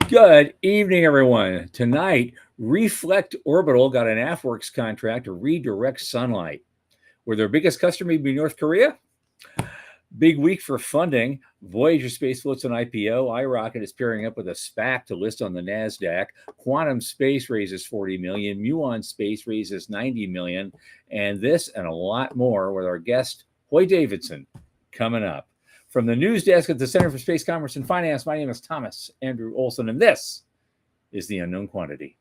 Good evening, everyone. Tonight, Reflect Orbital got an AFWorks contract to redirect sunlight. Where their biggest customer may be North Korea? Big week for funding. Voyager Space floats an IPO. iRocket is pairing up with a SPAC to list on the NASDAQ. Quantum Space raises $40 million. Muon Space raises $90 million. And this and a lot more with our guest, Hoyt Davidson, coming up. From the news desk at the Center for Space Commerce and Finance, my name is Thomas Andrew Olson, and this is The Unknown Quantity.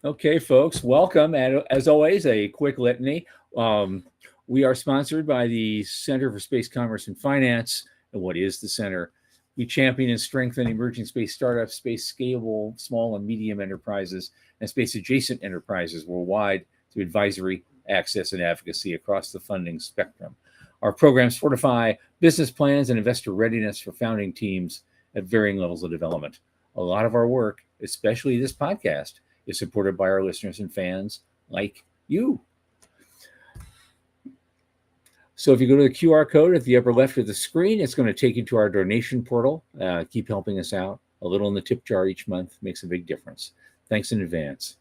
Okay, folks, welcome. And as always, a quick litany. We are sponsored by the Center for Space Commerce and Finance. And what is the center? We champion and strengthen emerging space startups, space scalable, small and medium enterprises, and space adjacent enterprises worldwide through advisory, access, and advocacy across the funding spectrum. Our programs fortify business plans and investor readiness for founding teams at varying levels of development. A lot of our work, especially this podcast, is supported by our listeners and fans like you. So if you go to the QR code at the upper left of the screen, it's going to take you to our donation portal. Keep helping us out. A little in the tip jar each month makes a big difference. Thanks in advance.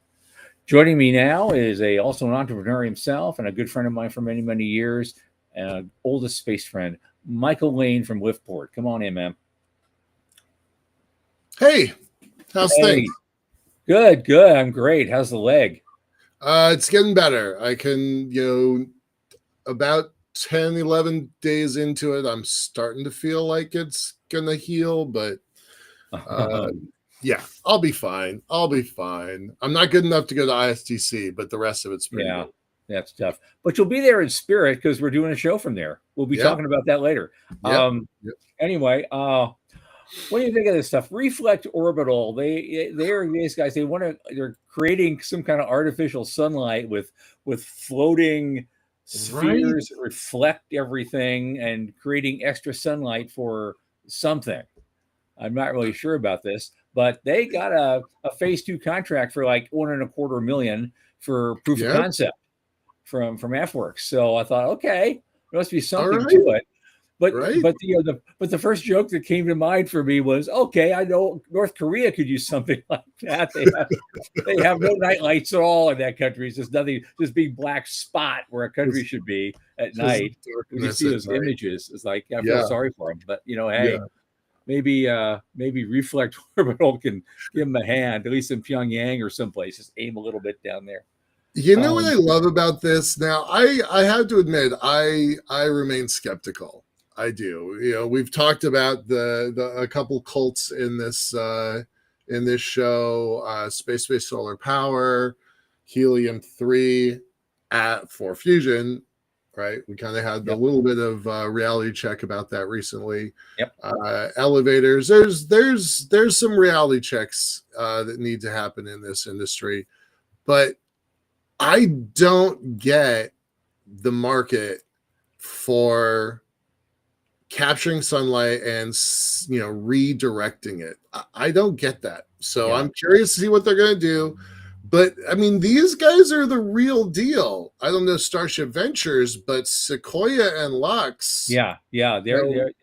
Joining me now is also an entrepreneur himself and a good friend of mine for many, many years, oldest space friend, Michael Lane from Liftport. Come on in, man. Hey, how's things? Good. I'm great. How's the leg? It's getting better. I can, about 10, 11 days into it, I'm starting to feel like it's going to heal, but yeah, I'll be fine. I'm not good enough to go to ISTC, but the rest of it's pretty good. That's tough. But you'll be there in spirit because we're doing a show from there. We'll be talking about that later. Anyway, what do you think of this stuff? Reflect Orbital. They're these guys. They're creating some kind of artificial sunlight with floating spheres that reflect everything and creating extra sunlight for something. I'm not really sure about this, but they got a phase 2 contract for like $1.25 million for proof of concept from AFWorks. So I thought, okay, there must be something to it. But the first joke that came to mind for me was, okay, I know North Korea could use something like that. They have no night lights at all in that country. It's just nothing, just big black spot where a country should be at night. When you see those images, it's like I feel sorry for them. But hey, maybe Reflect Orbital can give them a hand, at least in Pyongyang or someplace. Just aim a little bit down there. You know what I love about this? Now, I have to admit, I remain skeptical. I do. We've talked about a couple cults in this show, space-based solar power, helium-3 for fusion, right? We kind of had a little bit of reality check about that recently. Elevators. There's some reality checks that need to happen in this industry, but I don't get the market for capturing sunlight and redirecting it. I don't get that. So I'm curious to see what they're going to do. But I mean, these guys are the real deal. I don't know Starship Ventures, but Sequoia and Lux. They're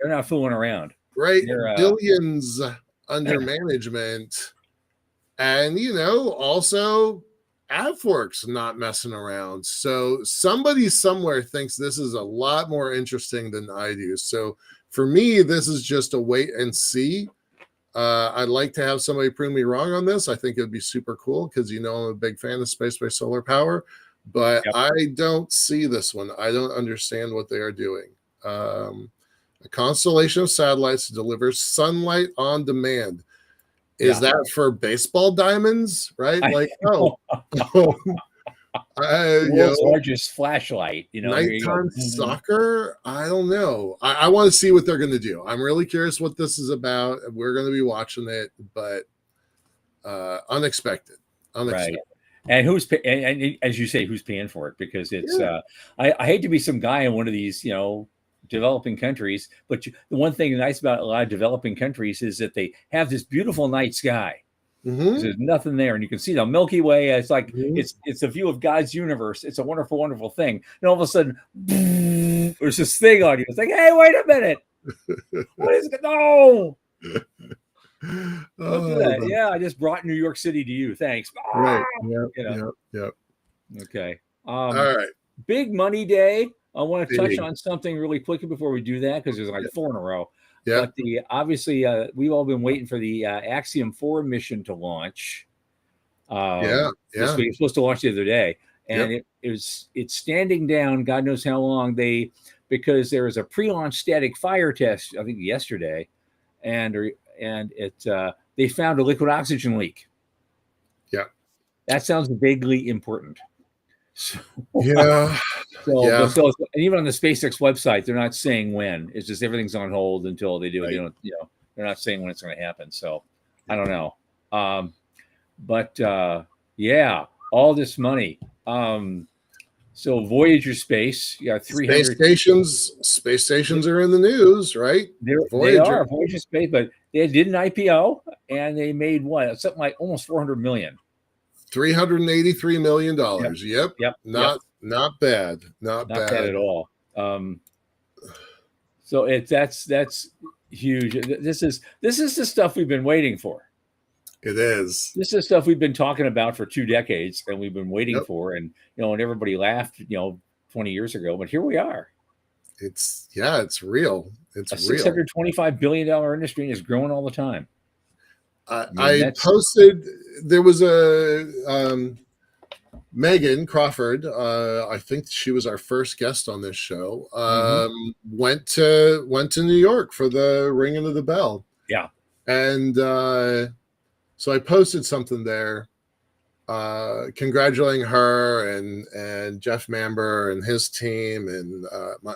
not fooling around. Right, billions under management, and also AFWorks not messing around. So somebody somewhere thinks this is a lot more interesting than I do. So for me, this is just a wait and see. I'd like to have somebody prove me wrong on this. I think it'd be super cool because I'm a big fan of space-based solar power, but I don't see this one. I don't understand what they are doing. A constellation of satellites to deliver sunlight on demand. Is that for baseball diamonds, right? World's largest flashlight, nighttime soccer. I don't know. I want to see what they're going to do. I'm really curious what this is about. We're going to be watching it, but unexpected. Right. And and as you say, who's paying for it? Because it's I hate to be some guy in one of these, developing countries. But the one thing nice about a lot of developing countries is that they have this beautiful night sky. There's nothing there, and you can see the Milky Way. It's like it's a view of God's universe. It's a wonderful, wonderful thing. And all of a sudden, there's this thing on you. It's like, hey, wait a minute. What is it? No. Look at that. Yeah, I just brought New York City to you. Thanks. Right. Yep. Okay. All right. Big money day. I want to touch on something really quickly before we do that, because there's like 4 in a row. Yeah. But obviously we've all been waiting for the Axiom 4 mission to launch. This week. It was supposed to launch the other day, and it's standing down. God knows how long because there was a pre-launch static fire test, I think yesterday, and they found a liquid oxygen leak. Yeah, that sounds vaguely important. So, So even on the SpaceX website, they're not saying when. It's just everything's on hold until they do it. Right. They're not saying when it's going to happen. So I don't know. All this money. So Voyager Space, you got 300 space stations are in the news, right? They are Voyager Space, but they did an IPO and they made something like almost $400 million. $383 million. Yep. Not bad. Not bad at all. So that's huge. This is the stuff we've been waiting for. It is. This is stuff we've been talking about for 2 decades, and we've been waiting for, and and everybody laughed, 20 years ago, but here we are. It's real. It's a $625 billion industry, and it's growing all the time. I posted. There was a Megan Crawford. I think she was our first guest on this show. Went to New York for the ringing of the bell. Yeah, and so I posted something there, congratulating her and Jeff Mamber and his team, and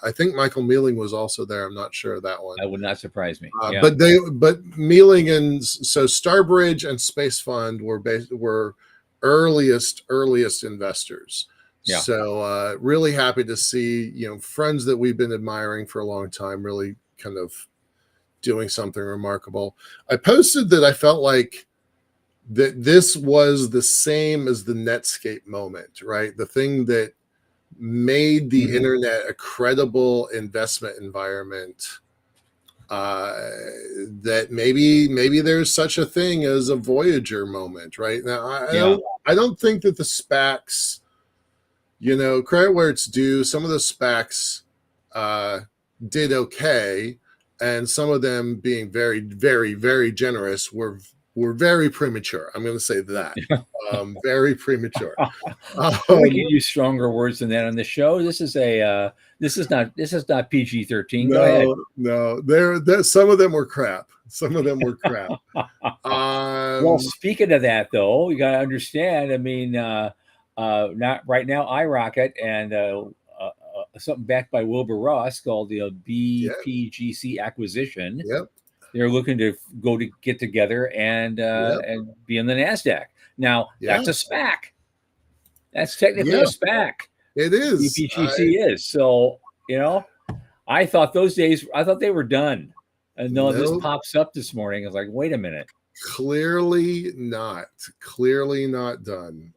I think Michael Mealing was also there. I'm not sure of that one. That would not surprise me. But Mealing and so Starbridge and Space Fund were earliest investors. Yeah. So really happy to see friends that we've been admiring for a long time really kind of doing something remarkable. I posted that I felt like that this was the same as the Netscape moment, right? The thing that made the internet a credible investment environment. That maybe there's such a thing as a Voyager moment, right? Now, I don't think that the SPACs, credit where it's due. Some of the SPACs did okay, and some of them being very, very, very generous were very premature. I'm going to say that. Very premature. We can use stronger words than that on the show. This is not PG-13. No. Some of them were crap. Well, speaking of that, though, you got to understand. I mean, not right now. iRocket and something backed by Wilbur Ross called the BPGC acquisition. Yep. They're looking to get together and be in the NASDAQ. Now, that's a SPAC. That's technically a SPAC. It is. BPGC is. So, I thought they were done. And this pops up this morning. I was like, wait a minute. Clearly not done.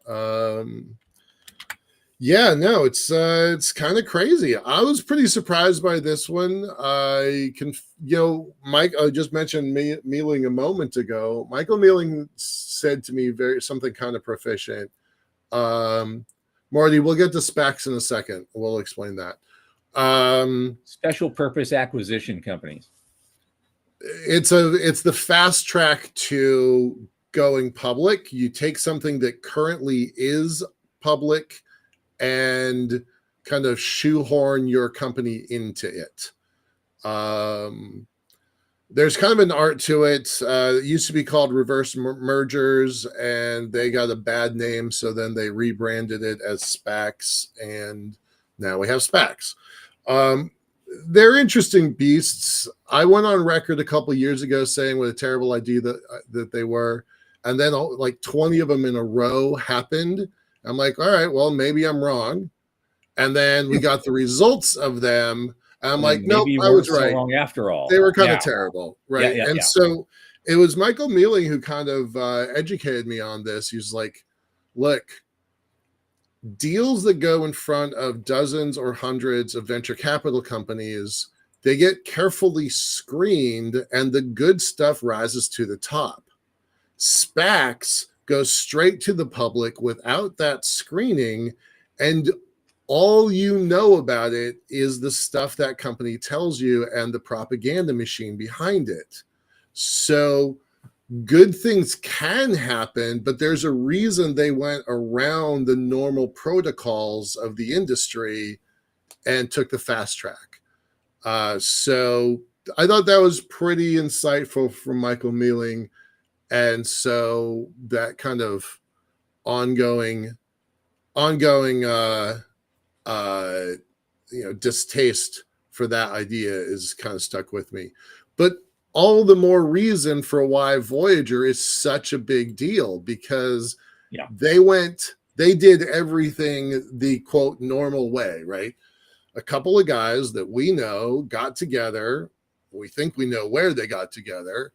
It's kind of crazy. I was pretty surprised by this one. Mike, I just mentioned Mealing a moment ago. Michael Mealing said to me something kind of proficient. Marty, we'll get to SPACs in a second. We'll explain that. Special purpose acquisition companies. It's the fast track to going public. You take something that currently is public and kind of shoehorn your company into it. There's kind of an art to it. It used to be called reverse mergers, and they got a bad name, so then they rebranded it as SPACs, and now we have SPACs. They're interesting beasts. I went on record a couple of years ago saying what a terrible idea that they were, and then like 20 of them in a row happened. I'm like, all right, well, maybe I'm wrong. And then we got the results of them, And I'm like, nope, maybe you I weren't was so right. wrong after all. They were kind of terrible, right? And so it was Michael Mealing who kind of educated me on this. He was like, look, deals that go in front of dozens or hundreds of venture capital companies, they get carefully screened and the good stuff rises to the top. SPACs go straight to the public without that screening, and all you know about it is the stuff that company tells you and the propaganda machine behind it. So good things can happen, but there's a reason they went around the normal protocols of the industry and took the fast track. So I thought that was pretty insightful from Michael Mealing. And so that kind of ongoing distaste for that idea is kind of stuck with me. But all the more reason for why Voyager is such a big deal, because they did everything the quote normal way, right? A couple of guys that we know got together. We think we know where they got together.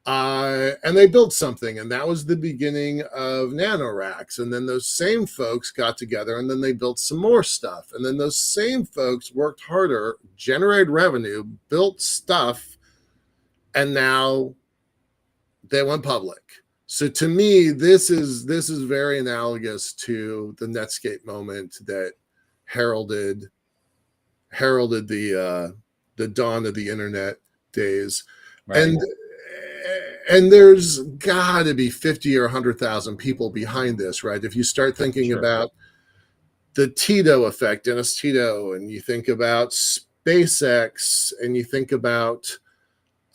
And they built something, and that was the beginning of nanoracks. And then those same folks got together, and then they built some more stuff. And then those same folks worked harder, generated revenue, built stuff, and now they went public. So to me, this is very analogous to the Netscape moment that heralded the dawn of the internet days. Right. And there's got to be 50 or 100,000 people behind this, right? If you start thinking about the Tito effect, Dennis Tito, and you think about SpaceX, and you think about,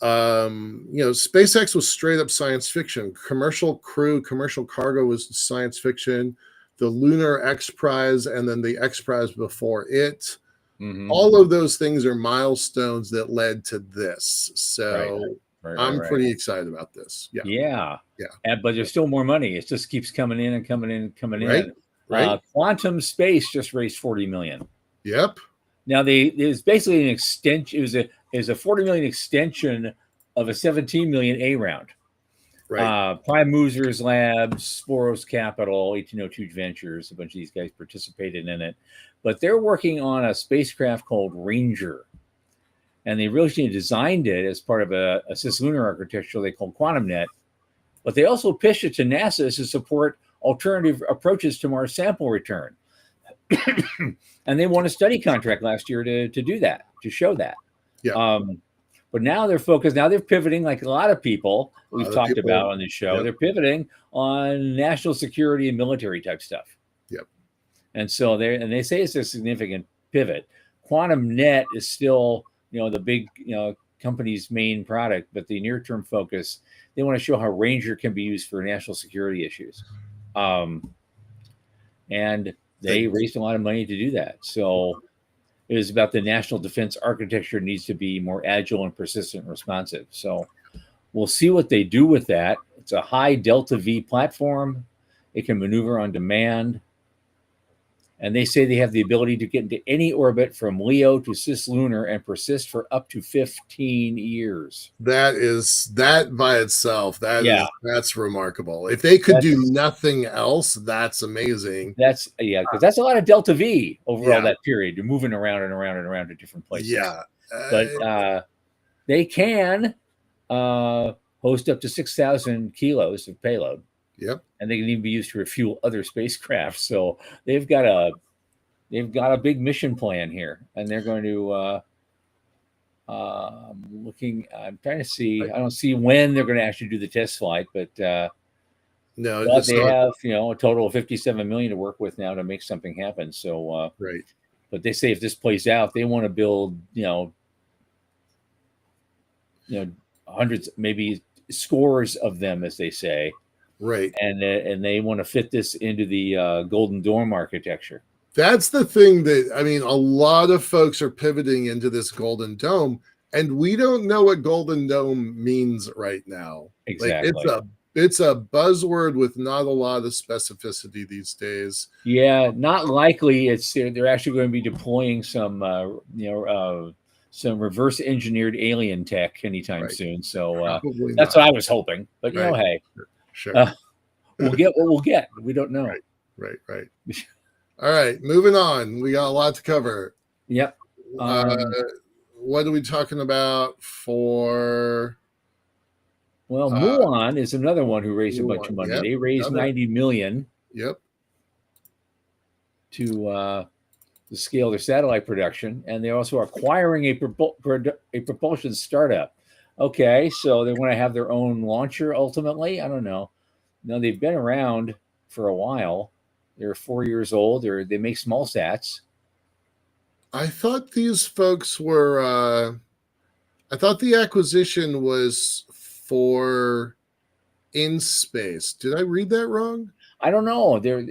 SpaceX was straight up science fiction. Commercial crew, commercial cargo was science fiction. The Lunar X Prize, and then the X Prize before it. Mm-hmm. All of those things are milestones that led to this. So I'm pretty excited about this. Yeah. But there's still more money. It just keeps coming in and coming in and coming in. Right. Quantum Space just raised $40 million. Yep. Now it was basically an extension. It was a $40 million extension of a $17 million A round. Right. Prime Movers Labs, Sporos Capital, 1802 Ventures, a bunch of these guys participated in it. But they're working on a spacecraft called Ranger. And they originally designed it as part of a CisLunar architecture they call QuantumNet. But they also pitched it to NASA to support alternative approaches to Mars sample return. And they won a study contract last year to do that, to show that. Yeah. But now they're focused. Now they're pivoting, like a lot of people we've talked about on this show. Yep. They're pivoting on national security and military type stuff. Yep. And so they say it's a significant pivot. QuantumNet is still, the big, company's main product, but the near-term focus, they want to show how Ranger can be used for national security issues. And they raised a lot of money to do that. So it was about the national defense architecture needs to be more agile and persistent and responsive. So we'll see what they do with that. It's a high Delta V platform. It can maneuver on demand. And they say they have the ability to get into any orbit from LEO to CisLunar and persist for up to 15 years. That by itself, that's remarkable. If they could do nothing else, that's amazing. Because that's a lot of Delta V over all that period. You're moving around and around and around to different places. Yeah. But they can host up to 6,000 kilos of payload. Yep. And they can even be used to refuel other spacecraft. So they've got a big mission plan here, and they're going to I'm trying to see. I don't see when they're going to actually do the test flight, but they have a total of $57 million to work with now to make something happen. So right. But they say if this plays out, they want to build hundreds, maybe scores of them, as they say. Right. And they want to fit this into the Golden Dome architecture. That's the thing that, a lot of folks are pivoting into this Golden Dome, and we don't know what Golden Dome means right now. Exactly. It's a buzzword with not a lot of specificity these days. Yeah, not likely. They're actually going to be deploying some, some reverse engineered alien tech anytime soon. So that's what I was hoping. But hey, sure. We'll get what we'll get. We don't know. Right. All right, moving on. We got a lot to cover. Yep. What are we talking about for? Well, Muon is another one who raised a bunch of money. They raised $90 million. Yep. To scale their satellite production, and they're also acquiring a propulsion startup. Okay, so they want to have their own launcher ultimately. I don't know. No, they've been around for a while. They're 4 years old. They make small sats. I thought these folks were. I thought the acquisition was for in space. Did I read that wrong? I don't know. They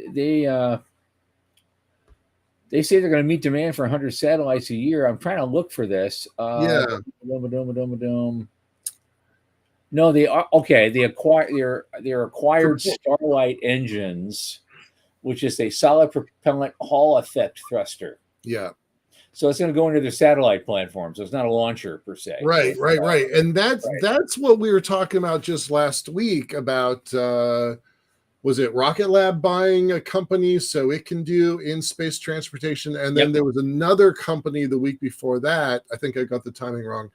say they're going to meet demand for 100 satellites a year. I'm trying to look for this. No, they are okay. They acquired Starlight Engines, which is a solid propellant Hall effect thruster. Yeah. So it's going to go into their satellite platform. So it's not a launcher per se. Right. And that's what we were talking about just last week about. Was it Rocket Lab buying a company so it can do in-space transportation? And then there was another company the week before that, I think I got the timing wrong,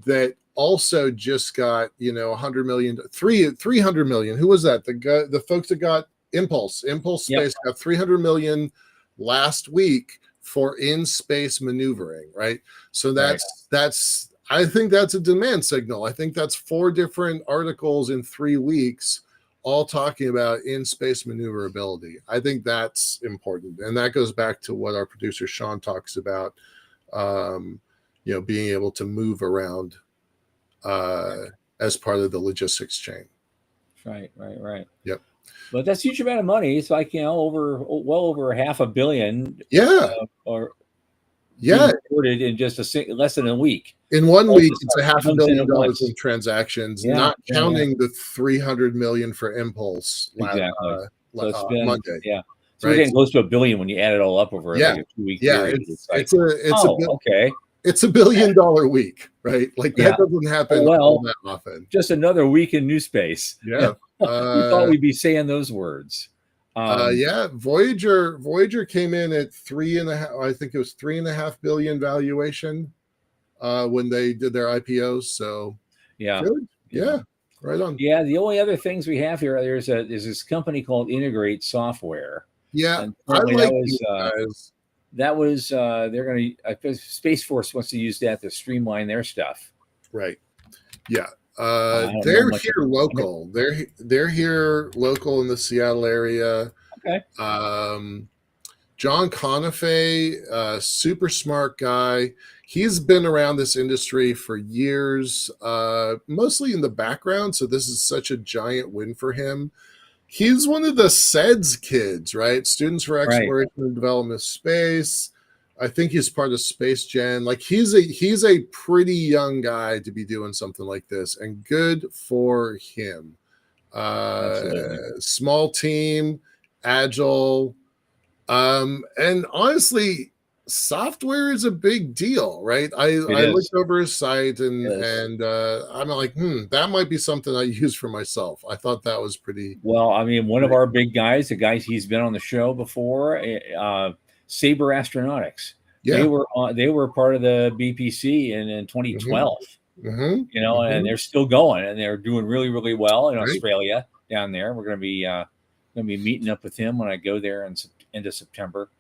that also just got, $100 million, 300 million. Who was that? The folks that got Impulse Space got 300 million last week for in-space maneuvering, right? So that's I think that's a demand signal. I think that's 4 different articles in 3 weeks all talking about in-space maneuverability. I think that's important. And that goes back to what our producer Sean talks about, being able to move around as part of the logistics chain. Right. Yep. But that's a huge amount of money. It's like, well over $500 million. Reported in just less than a week. In 1 week, it's $500 million in transactions, not counting the 300 million for Impulse. Exactly. So it's been Monday. Yeah. So we're getting close to $1 billion when you add it all up over like a 2-week period. It's $1 billion week, right? Like that doesn't happen all that often. Just another week in new space. Yeah. We thought we'd be saying those words. Voyager came in at 3.5. I think it was 3.5 billion valuation when they did their IPOs. So good. Yeah, right on. Yeah, the only other things we have here, there's this company called Integrate Software. Yeah, I like these guys. That was they're going to Space Force wants to use that to streamline their stuff. Right. Yeah. They're here local. They're here local in the Seattle area. Okay. John Conifay, super smart guy. He's been around this industry for years, mostly in the background. So this is such a giant win for him. He's one of the SEDS kids, right? Students for Exploration and Development of Space. I think he's part of Space Gen. Like he's a pretty young guy to be doing something like this, and good for him. Small team, agile, and honestly, software is a big deal, right? I looked over his site and I'm like, that might be something I use for myself. I thought that was pretty well. I mean, one of our big guys, the guys he's been on the show before, Sabre Astronautics. Yeah. They were part of the BPC in 2012. And they're still going, and they're doing really, really well in Australia down there. We're going to be meeting up with him when I go there in end of September.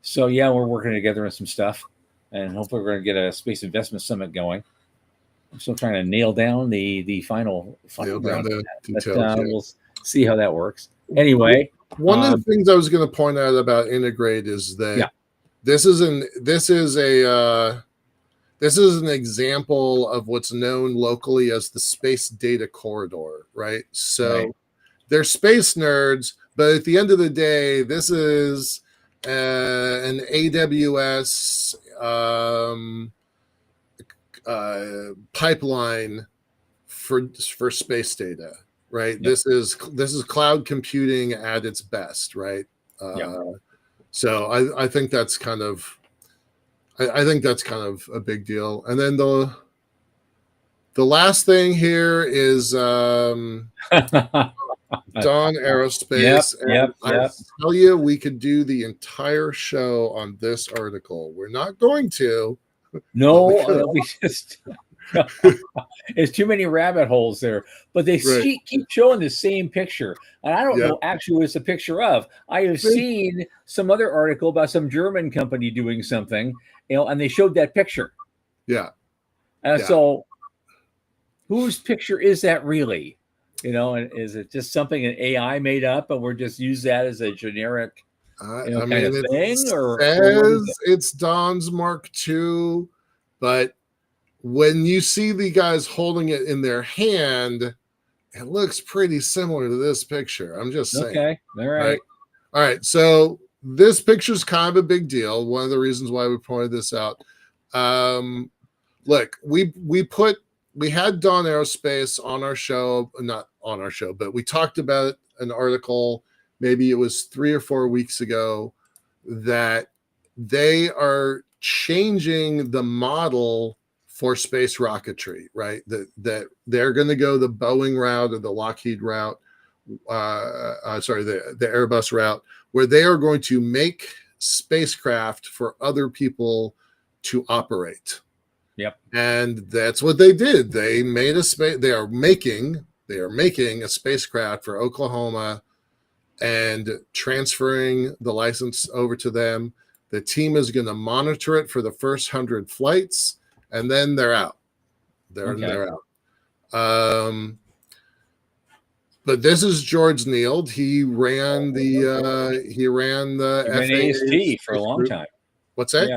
So yeah, we're working together on some stuff, and hopefully we're going to get a space investment summit going. I'm still trying to nail down the final round, but we'll see how that works. Anyway, one of the things I was going to point out about Integrate is that this is an example of what's known locally as the space data corridor, right? So they're space nerds, but at the end of the day, this is an AWS pipeline for space data, right? This is cloud computing at its best, right? So I think that's kind of I think that's kind of a big deal. And then the last thing here is Dawn Aerospace. Yep. I tell you, we could do the entire show on this article. We're not going to. No, we just there's too many rabbit holes there. But they keep showing the same picture. And I don't know actually what it's a picture of. I have seen some other article about some German company doing something, and they showed that picture. Yeah. So whose picture is that really? And is it just something an AI made up and we're just use that as a generic kind of thing? Or it's Dawn's Mark II, but when you see the guys holding it in their hand, it looks pretty similar to this picture. I'm just saying. Okay. All right. So this picture is kind of a big deal. One of the reasons why we pointed this out. Look, we had Dawn Aerospace on our show, not on our show, but we talked about an article, maybe it was 3 or 4 weeks ago, that they are changing the model for space rocketry, right? That they're going to go the Boeing route or the Lockheed route, the Airbus route, where they are going to make spacecraft for other people to operate. Yep. And that's what they did. They made they are making a spacecraft for Oklahoma and transferring the license over to them. The team is going to monitor it for the first 100 flights, and then they're out. They're out. But this is George Neild. He ran the AST for a long time. What's that?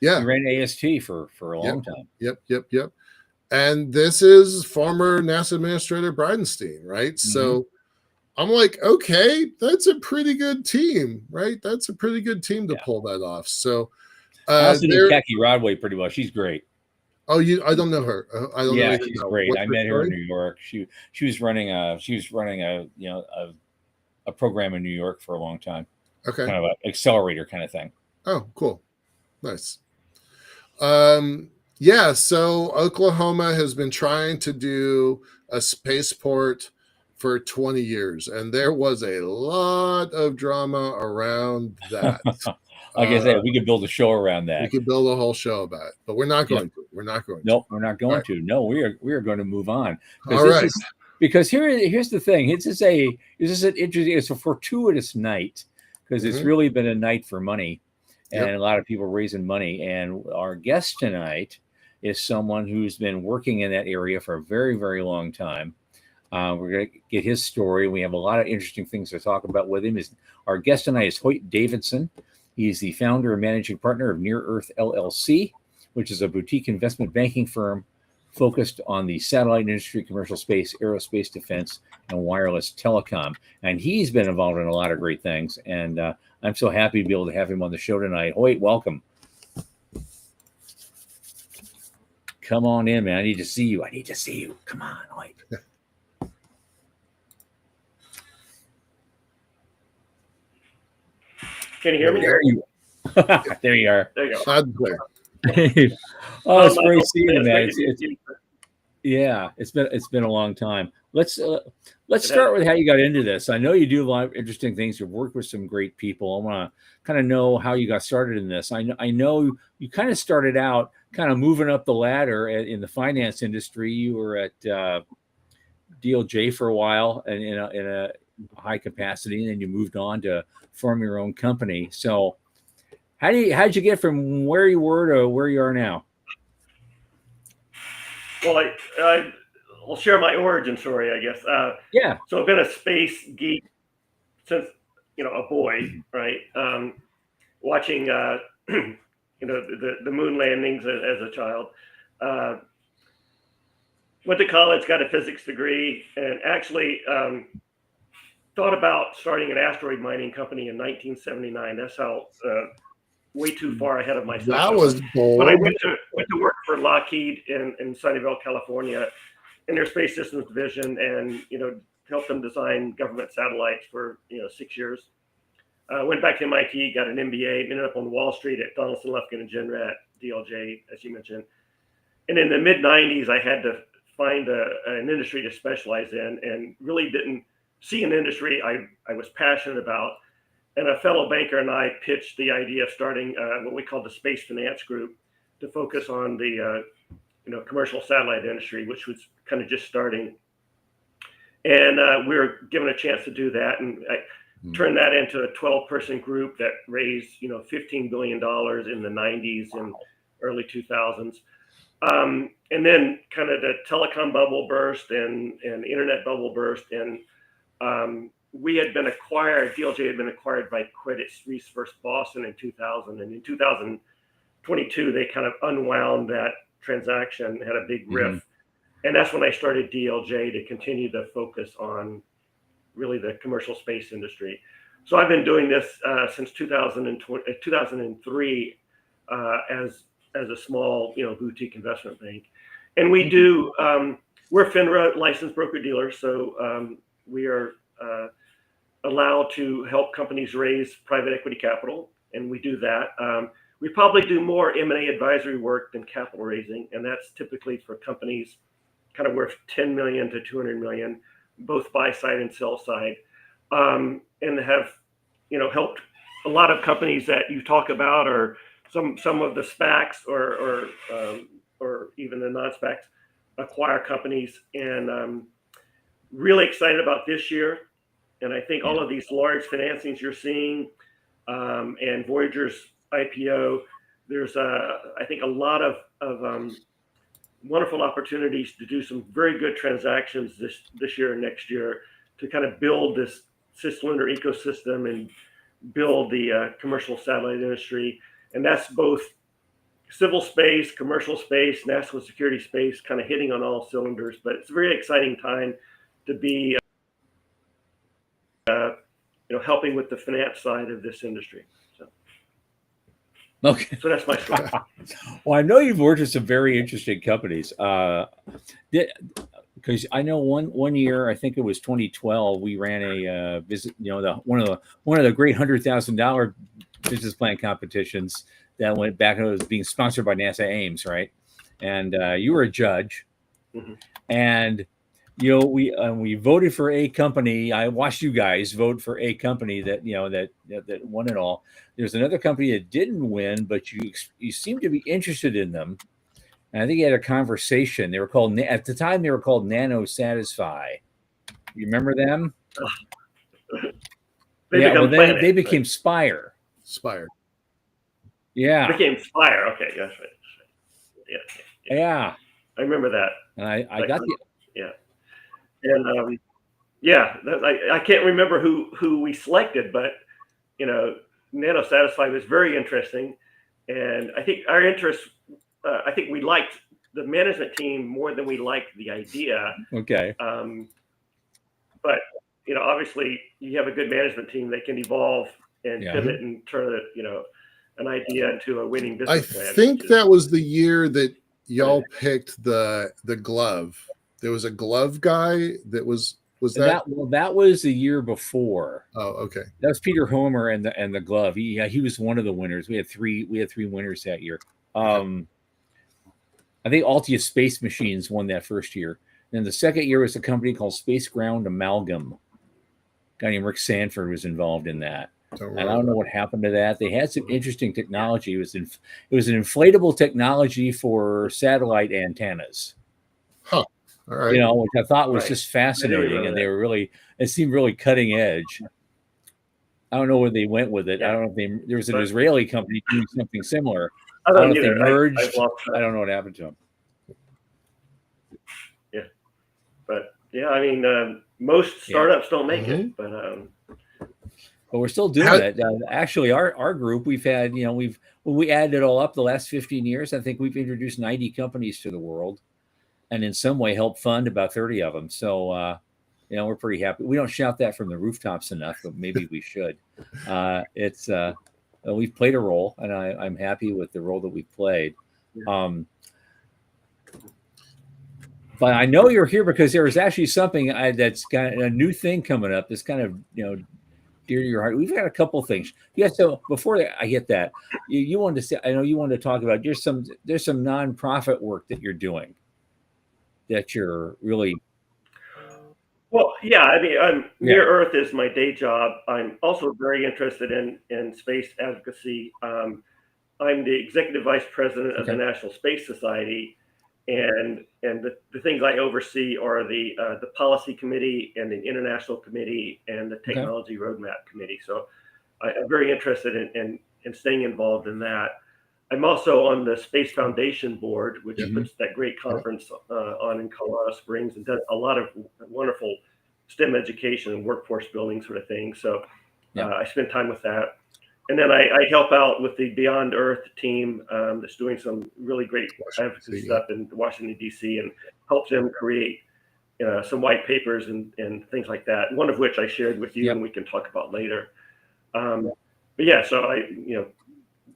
Yeah. He ran AST for a long time. Yep. And this is former NASA Administrator Bridenstine, right? Mm-hmm. So I'm like, okay, that's a pretty good team, right? That's a pretty good team to pull that off. So I also know Khaki Rodway pretty well. She's great. Oh, I don't know her. I don't know. She's great. I met her in New York. She was running a program in New York for a long time. Okay. Kind of an accelerator kind of thing. Oh, cool. Nice. So Oklahoma has been trying to do a spaceport for 20 years, and there was a lot of drama around that. Like I said, we could build a show around that. We could build a whole show about it, but we're not going to. We're not going to. Nope, we're not going to. No, we are going to move on. All right. Because here's the thing. It's a fortuitous night because it's really been a night for money. And a lot of people raising money. And our guest tonight is someone who's been working in that area for a very, very long time. We're going to get his story. We have a lot of interesting things to talk about with him. Our guest tonight is Hoyt Davidson. He's the founder and managing partner of Near Earth LLC, which is a boutique investment banking firm focused on the satellite industry, commercial space, aerospace, defense, and wireless telecom. And he's been involved in a lot of great things. And I'm so happy to be able to have him on the show tonight. Hoyt, welcome. Come on in, man. I need to see you. Come on, Hoyt. Can you hear me? There you are. There you go. Loud and clear. It's great seeing you, man. It's been a long time. Let's start with how you got into this. I know you do a lot of interesting things. You've worked with some great people. I want to kind of know how you got started in this. I know you kind of started out kind of moving up the ladder in the finance industry. You were at DLJ for a while and in a high capacity, and then you moved on to form your own company. So how'd you get from where you were to where you are now? Well, I'll share my origin story, I guess. So I've been a space geek since, a boy, right? Watching, the moon landings as a child. Went to college, got a physics degree, and actually thought about starting an asteroid mining company in 1979. That's how way too far ahead of myself. That was bold. But I went to work for Lockheed in Sunnyvale, California, in their space systems division, and helped them design government satellites for 6 years. Went back to MIT, got an MBA, ended up on Wall Street at Donaldson, Lufkin, and Jenrette, DLJ, as you mentioned. And in the mid 90s, I had to find an industry to specialize in, and really didn't see an industry I was passionate about. And a fellow banker and I pitched the idea of starting what we called the Space Finance Group to focus on the commercial satellite industry, which was kind of just starting. And we were given a chance to do that, and I turned that into a 12-person group that raised $15 billion in the 90s and early 2000s. And then kind of the telecom bubble burst and the internet bubble burst, and we had been acquired, DLJ had been acquired by Credit Suisse First Boston in 2000. And in 2022, they kind of unwound that transaction, had a big rift. And that's when I started DLJ to continue to focus on really the commercial space industry. So I've been doing this since 2003 as a small, boutique investment bank. And we do, we're FINRA licensed broker dealer. So we are allowed to help companies raise private equity capital. And we do that. We probably do more M&A advisory work than capital raising. And that's typically for companies kind of worth 10 million to 200 million, both buy side and sell side. And have, helped a lot of companies that you talk about, or some of the SPACs or even the non-SPACs acquire companies, and really excited about this year. And I think all of these large financings you're seeing, and Voyager's IPO, there's I think a lot of wonderful opportunities to do some very good transactions this year and next year to kind of build this CisLunar ecosystem and build the commercial satellite industry. And that's both civil space, commercial space, national security space, kind of hitting on all cylinders. But it's a very exciting time to be helping with the finance side of this industry. Okay. So that's my story. Well, I know you've worked with some very interesting companies. Because I know one year, I think it was 2012, we ran a visit. One of the great $100,000 business plan competitions that went back. It was being sponsored by NASA Ames, right? And you were a judge, and we voted for a company. I watched you guys vote for a company that that won it all. There's another company that didn't win, but you seem to be interested in them. And I think you had a conversation. They were called, at the time, they were called Nano Satisfy. You remember them? They became Spire. Spire. Yeah. Became Spire. Okay, that's right. Yeah. I remember that. And I got the. Yeah. And I can't remember who we selected, but Nano Satisfy was very interesting, and I think our interest. I think we liked the management team more than we liked the idea. Okay. But obviously, you have a good management team that can evolve and pivot and turn it, an idea into a winning business plan. I think that was the year that y'all picked the glove. There was a glove guy that was that. That was the year before. Oh, okay. That was Peter Homer and the glove. He was one of the winners. We had three winners that year. I think Altia Space Machines won that first year. Then the second year was a company called Space Ground Amalgam. A guy named Rick Sanford was involved in that. And I don't know what happened to that. They had some interesting technology. It was an inflatable technology for satellite antennas. Huh. All right. Which I thought was just fascinating, and it seemed really cutting edge. I don't know where they went with it. I don't know if there was an Israeli company doing something similar. I don't know if they merged. I don't know what happened to them. Yeah, but I mean, most startups don't make it, but we're still doing it. Actually, our group, we've had, we added it all up the last 15 years. I think we've introduced 90 companies to the world, and in some way helped fund about 30 of them. So, we're pretty happy. We don't shout that from the rooftops enough, but maybe we should. We've played a role, and I'm happy with the role that we've played. But I know you're here because there was actually something that's got a new thing coming up. This kind of, dear to your heart. We've got a couple things. Yeah. So before I get that, you wanted to say, I know you wanted to talk about there's some nonprofit work that you're doing that you're really. Well, yeah, I mean, Near Earth is my day job. I'm also very interested in space advocacy. I'm the executive vice president of the National Space Society, and the things I oversee are the policy committee and the international committee and the technology roadmap committee. So I'm very interested in staying involved in that. I'm also on the Space Foundation board, which puts that great conference on in Colorado Springs and does a lot of wonderful STEM education and workforce building sort of thing. So I spend time with that. And then I help out with the Beyond Earth team that's doing some really great advocacy stuff in Washington, D.C. and helps them create some white papers and things like that, one of which I shared with you and we can talk about later. But yeah, so I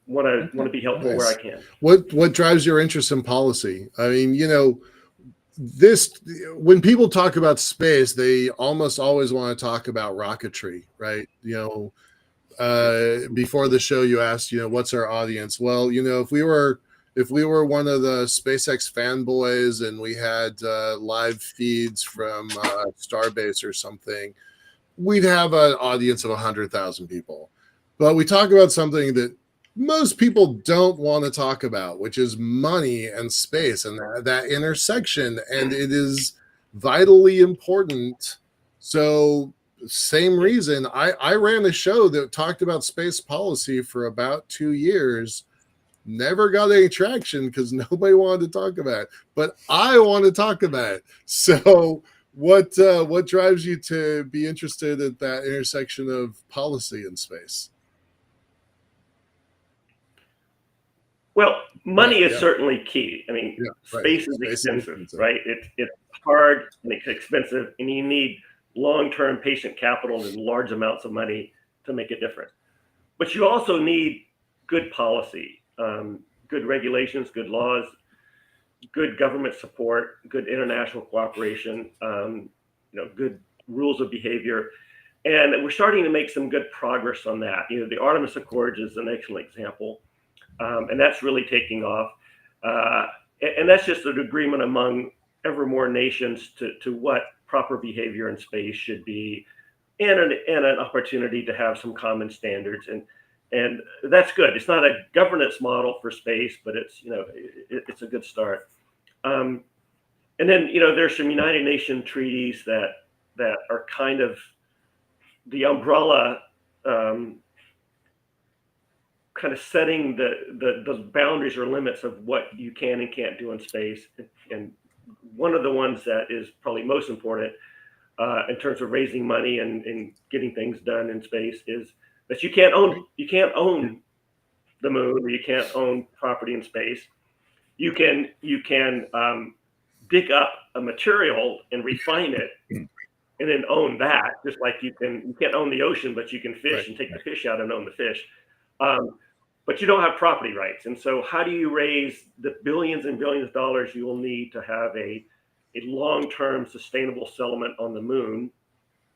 want to be helpful where I can. What drives your interest in policy? I mean, when people talk about space, they almost always want to talk about rocketry, right? Before the show, you asked, what's our audience? Well, if we were one of the SpaceX fanboys and we had live feeds from Starbase or something, we'd have an audience of 100,000 people. But we talk about something that most people don't want to talk about, which is money and space and that intersection. And it is vitally important. So same reason I ran a show that talked about space policy for about 2 years, never got any traction because nobody wanted to talk about it, but I want to talk about it. So what drives you to be interested at that intersection of policy and space? Well, money is certainly key. I mean, space is expensive, right? It's hard and it's expensive, and you need long-term patient capital and large amounts of money to make a difference. But you also need good policy, good regulations, good laws, good government support, good international cooperation, good rules of behavior. And we're starting to make some good progress on that. The Artemis Accords is an excellent example. And that's really taking off. And that's just an agreement among ever more nations to what proper behavior in space should be, and an opportunity to have some common standards. And that's good. It's not a governance model for space, but it's a good start. And then, there's some United Nations treaties that are kind of the umbrella, kind of setting the boundaries or limits of what you can and can't do in space. And one of the ones that is probably most important in terms of raising money and getting things done in space is that you can't own the moon, or you can't own property in space. You can dig up a material and refine it and then own that, just like you can't own the ocean, but you can fish and take the fish out and own the fish. But you don't have property rights. And so how do you raise the billions and billions of dollars you will need to have a long-term sustainable settlement on the moon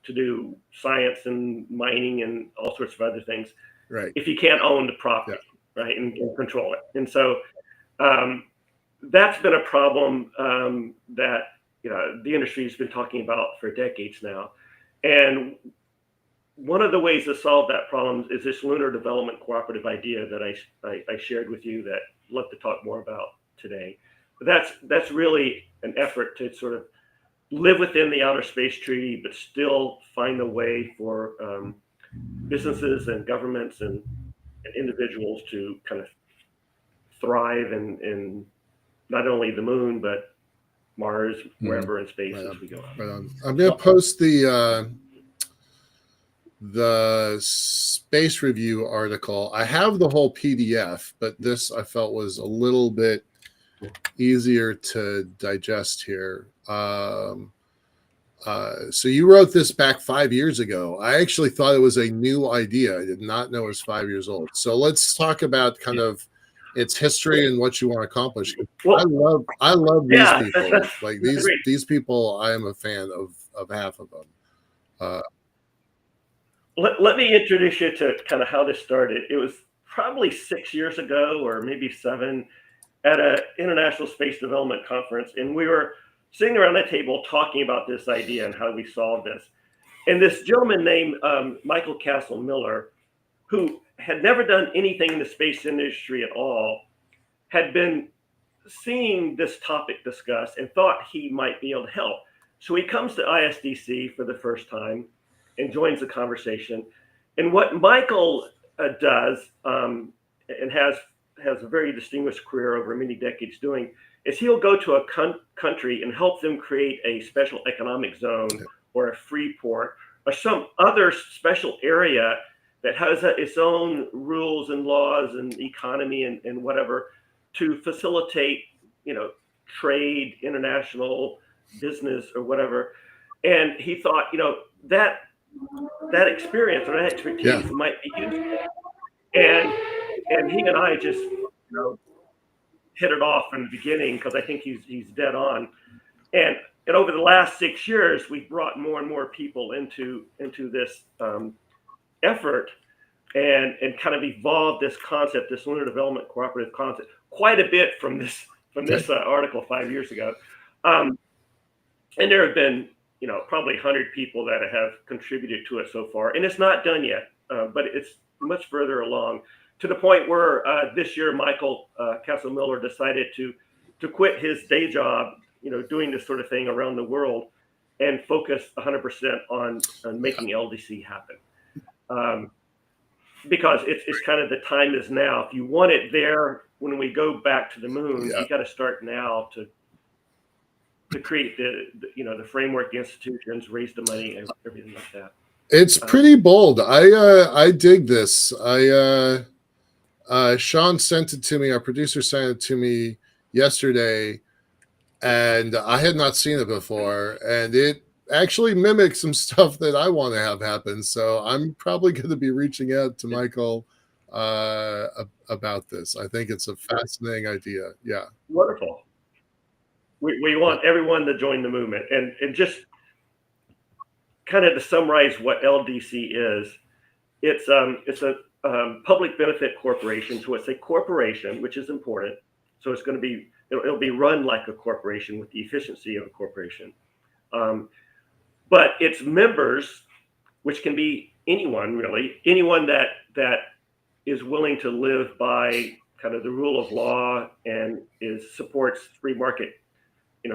to do science and mining and all sorts of other things, if you can't own the property, and control it? And so that's been a problem that the industry has been talking about for decades now. And one of the ways to solve that problem is this lunar development cooperative idea that I shared with you that I'd love to talk more about today. But that's really an effort to sort of live within the Outer Space Treaty, but still find a way for businesses and governments and individuals to kind of thrive in not only the moon, but Mars, wherever in space as we go on. Right on. I'm going to post the Space Review article. I have the whole PDF, but this I felt was a little bit easier to digest here. So you wrote this back 5 years ago. I actually thought it was a new idea. I did not know it was 5 years old. So let's talk about kind of its history and what you want to accomplish. Well, I love these people. Like these people, I am a fan of half of them. let me introduce you to kind of how this started. It was probably 6 years ago, or maybe 7, at an International Space Development Conference, and we were sitting around the table talking about this idea and how we solve this. And this gentleman named Michael Castle Miller, who had never done anything in the space industry at all, had been seeing this topic discussed and thought he might be able to help. So he comes to ISDC for the first time and joins the conversation. And what Michael does, and has a very distinguished career over many decades doing, is he'll go to a country and help them create a special economic zone or a free port or some other special area that has its own rules and laws and economy and whatever, to facilitate, trade, international business or whatever. And he thought, that experience or that expertise might be useful. And he and I just, hit it off from the beginning, because I think he's dead on. And over the last 6 years, we've brought more and more people into this effort and kind of evolved this concept, this lunar development cooperative concept, quite a bit from this article 5 years ago. And there have been, probably 100 people that have contributed to it so far. And it's not done yet, but it's much further along, to the point where this year, Michael Castle Miller decided to quit his day job, doing this sort of thing around the world, and focus 100% on making LDC happen. Because it's kind of the time is now. If you want it there when we go back to the moon, you got to start now to create the framework, the institutions, raise the money, and everything like that. It's pretty bold. I dig this. Sean sent it to me. Our producer sent it to me yesterday, and I had not seen it before, and it actually mimics some stuff that I want to have happen. So I'm probably going to be reaching out to Michael about this. I think it's a fascinating idea. Yeah. Wonderful. We want everyone to join the movement. And just kind of to summarize what LDC is, it's a public benefit corporation. So it's a corporation, which is important. So it's going to be, it'll be run like a corporation with the efficiency of a corporation. But its members, which can be anyone really, anyone that is willing to live by kind of the rule of law and supports free market,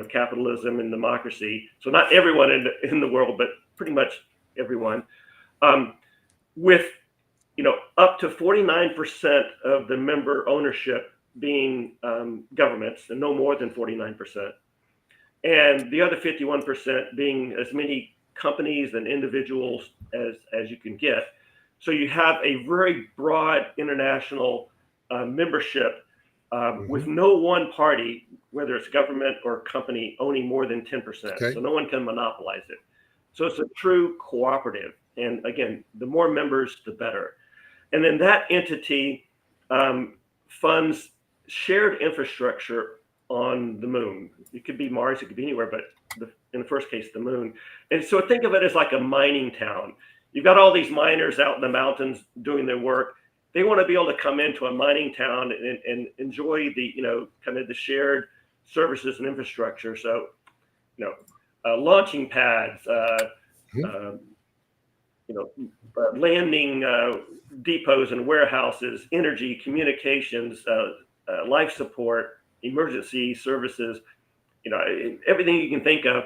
capitalism and democracy. So not everyone in the world, but pretty much everyone, with up to 49% of the member ownership being governments, and no more than 49%. And the other 51% being as many companies and individuals as you can get. So you have a very broad international membership with no one party, whether it's government or company, owning more than 10%. Okay. So no one can monopolize it. So it's a true cooperative. And again, the more members, the better. And then that entity funds shared infrastructure on the moon. It could be Mars, it could be anywhere, but in the first case, the moon. And so think of it as like a mining town. You've got all these miners out in the mountains doing their work. They want to be able to come into a mining town and enjoy the, kind of the shared services and infrastructure. So, launching pads, landing depots and warehouses, energy, communications, life support, emergency services, everything you can think of.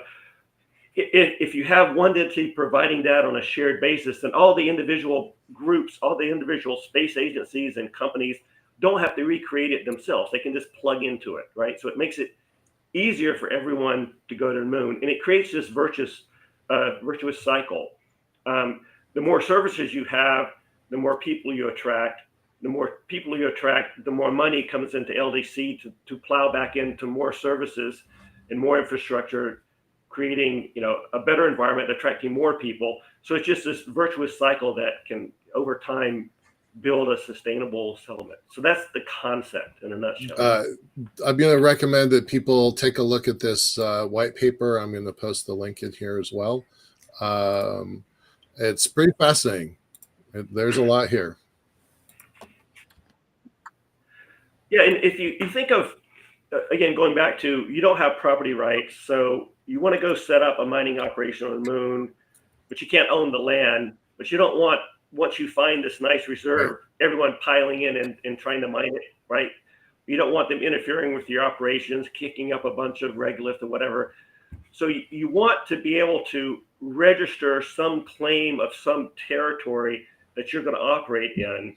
If you have one entity providing that on a shared basis, then all the individual groups, all the individual space agencies and companies don't have to recreate it themselves. They can just plug into it, right? So it makes it easier for everyone to go to the moon, and it creates this virtuous cycle. The more services you have, the more people you attract. The more people you attract, the more money comes into LDC to plow back into more services and more infrastructure, creating a better environment, attracting more people. So it's just this virtuous cycle that can, over time, build a sustainable settlement. So that's the concept in a nutshell. I'm going to recommend that people take a look at this white paper. I'm going to post the link in here as well. It's pretty fascinating. There's a lot here. Yeah, and if you think of, again, going back to, you don't have property rights, so you want to go set up a mining operation on the moon, but you can't own the land. But you don't want, once you find this nice reserve, everyone piling in and trying to mine it, right? You don't want them interfering with your operations, kicking up a bunch of regolith or whatever. So you want to be able to register some claim of some territory that you're going to operate in.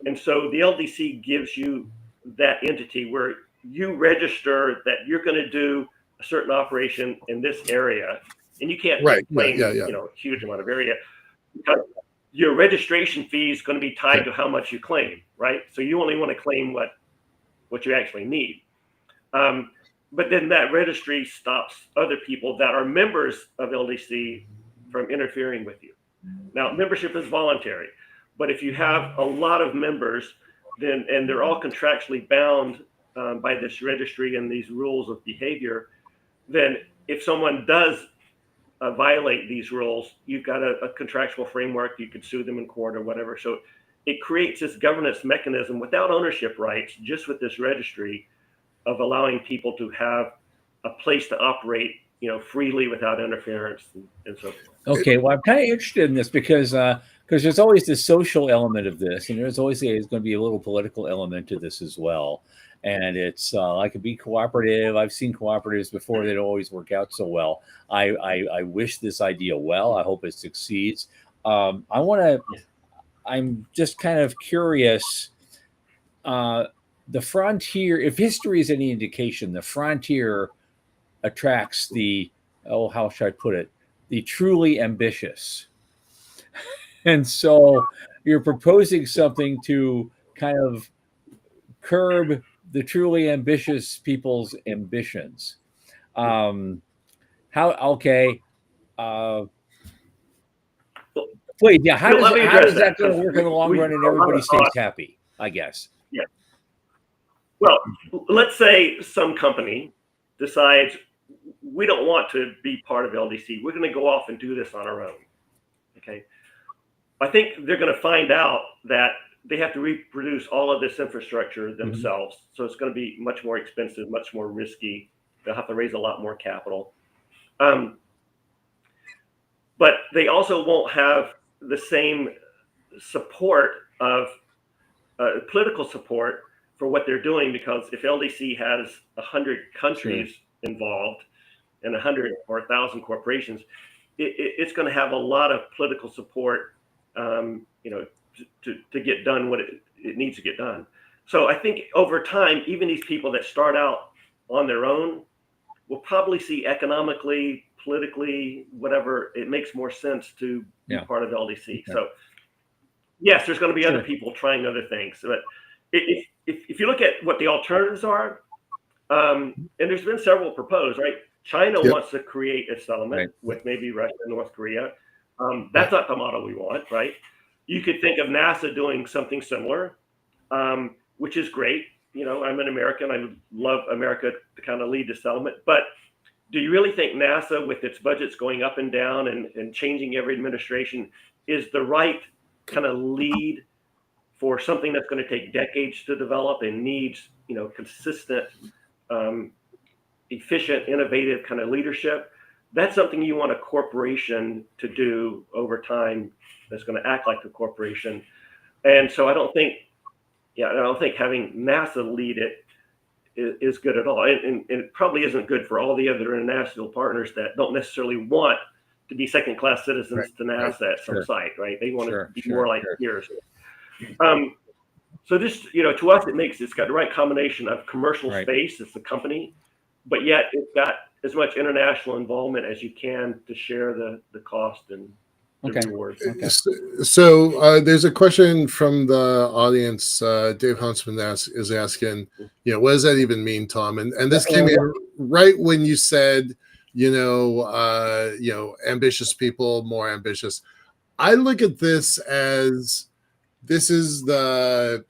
And so the LDC gives you that entity where you register that you're going to do a certain operation in this area, and you can't claim a huge amount of area, because your registration fee is going to be tied to how much you claim, right? So you only want to claim what you actually need. But then that registry stops other people that are members of LDC from interfering with you. Now, membership is voluntary, but if you have a lot of members, then, and they're all contractually bound by this registry and these rules of behavior, then if someone does violate these rules, you've got a contractual framework. You could sue them in court or whatever. So it creates this governance mechanism without ownership rights, just with this registry, of allowing people to have a place to operate, freely without interference and so forth. Okay, well, I'm kind of interested in this because there's always the social element of this, and there's always going to be a little political element to this as well. And it's I could be cooperative. I've seen cooperatives before that always work out so well. I wish this idea well. I hope it succeeds. I'm just kind of curious. The frontier, if history is any indication, the frontier attracts how should I put it? The truly ambitious. And so you're proposing something to kind of curb the truly ambitious people's ambitions. Wait, yeah, how does that going to work in the long run and everybody stays happy, I guess? Yeah. Well, let's say some company decides we don't want to be part of LDC. We're going to go off and do this on our own. Okay. I think they're going to find out that they have to reproduce all of this infrastructure themselves. So it's going to be much more expensive, much more risky. They'll have to raise a lot more capital. But they also won't have the same support of political support for what they're doing, because if LDC has 100 countries involved and 100 or 1,000 corporations, it's going to have a lot of political support, to get done what it needs to get done. So I think over time, even these people that start out on their own will probably see economically, politically, whatever, it makes more sense to be part of LDC. Okay. So yes, there's going to be other people trying other things, but if you look at what the alternatives are, and there's been several proposed, right? China wants to create a settlement with maybe Russia and North Korea. That's not the model we want, right? You could think of NASA doing something similar, which is great. I'm an American. I love America to kind of lead the settlement. But do you really think NASA, with its budgets going up and down and changing every administration, is the right kind of lead for something that's going to take decades to develop and needs, consistent, efficient, innovative kind of leadership? That's something you want a corporation to do over time, that's going to act like a corporation. And so I don't think having NASA lead it is good at all. And it probably isn't good for all the other international partners that don't necessarily want to be second-class citizens to NASA at some site, right? They want to be more like peers. So this, to us, it's got the right combination of commercial space, it's the company, but yet it's got as much international involvement as you can to share the cost and the rewards. So there's a question from the audience. Dave Huntsman is asking, what does that even mean, Tom? And this came in right when you said, ambitious people, more ambitious. I look at this as, this is the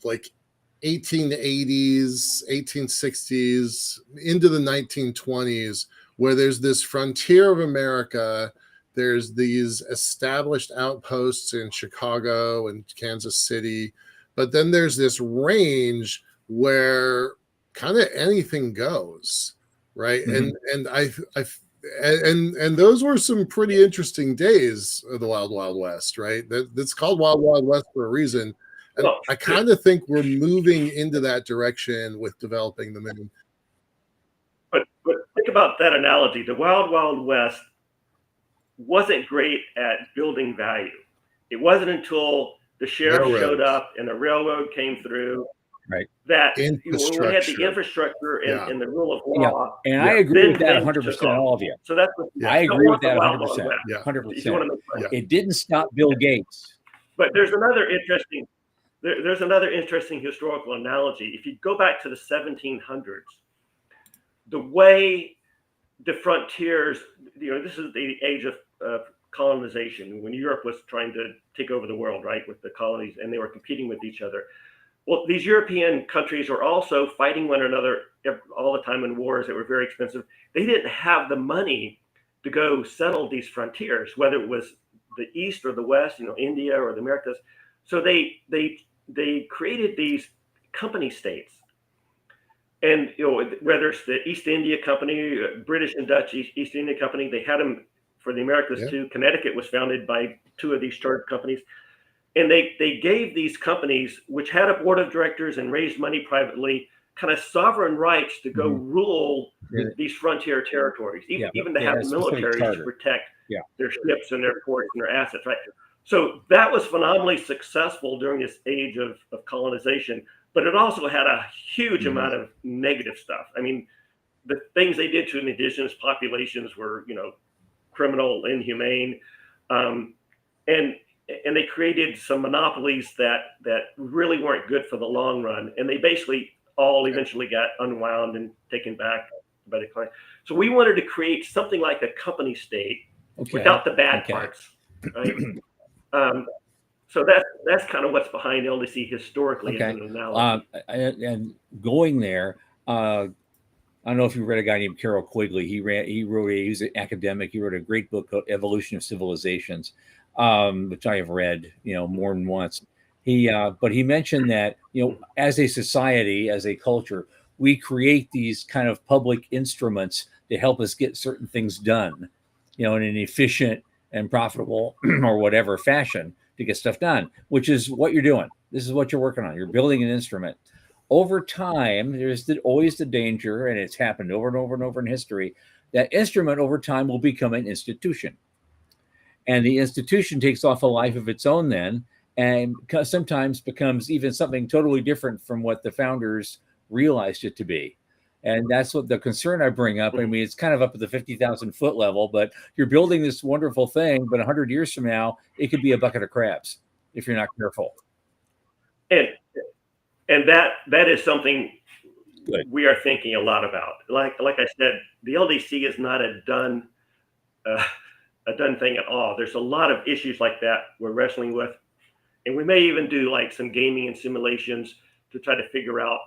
1880s, 1860s into the 1920s, where there's this frontier of America there's these established outposts in Chicago and Kansas City, but then there's this range where kind of anything goes, right? And those were some pretty interesting days of the Wild Wild West, right? That's called Wild Wild West for a reason. And I kind of think we're moving into that direction with developing the moon. But think about that analogy. The Wild Wild West wasn't great at building value. It wasn't until the sheriff showed up and the railroad came through, right, that we had the infrastructure and the rule of law. And I agree with that 100%, all of you. So that's I agree with that 100%. 100%. It didn't stop Bill Gates. But there's another interesting historical analogy. If you go back to the 1700s, the way the frontiers, this is the age of colonization, when Europe was trying to take over the world, right, with the colonies, and they were competing with each other. Well, these European countries were also fighting one another all the time in wars that were very expensive. They didn't have the money to go settle these frontiers, whether it was the East or the West, India or the Americas. So they created these company states. And whether it's the East India Company, British and Dutch East India Company, they had them for the Americas too. Connecticut was founded by two of these chartered companies. And they gave these companies, which had a board of directors and raised money privately, kind of sovereign rights to go rule these frontier territories, even to have militaries to protect their ships and their ports and their assets, right? So that was phenomenally successful during this age of colonization, but it also had a huge amount of negative stuff. I mean, the things they did to indigenous populations were, criminal, inhumane, and they created some monopolies that really weren't good for the long run. And they basically all eventually got unwound and taken back by the client. So we wanted to create something like a company state without the bad parts, right? So that's kind of what's behind LDC historically as an analogy. And going there, I don't know if you read a guy named Carroll Quigley. He was an academic. He wrote a great book called Evolution of Civilizations, which I have read, more than once. But he mentioned that, as a society, as a culture, we create these kind of public instruments to help us get certain things done, in an efficient and profitable or whatever fashion to get stuff done, which is what you're doing. This is what you're working on. You're building an instrument. Over time, there's always the danger, and it's happened over and over and over in history, that instrument over time will become an institution. And the institution takes off a life of its own then, and sometimes becomes even something totally different from what the founders realized it to be. And that's what the concern I bring up. I mean, it's kind of up at the 50,000 foot level, but you're building this wonderful thing, but 100 years from now, it could be a bucket of crabs if you're not careful. And that is something we are thinking a lot about. Like I said, the LDC is not a done thing at all. There's a lot of issues like that we're wrestling with, and we may even do like some gaming and simulations to try to figure out,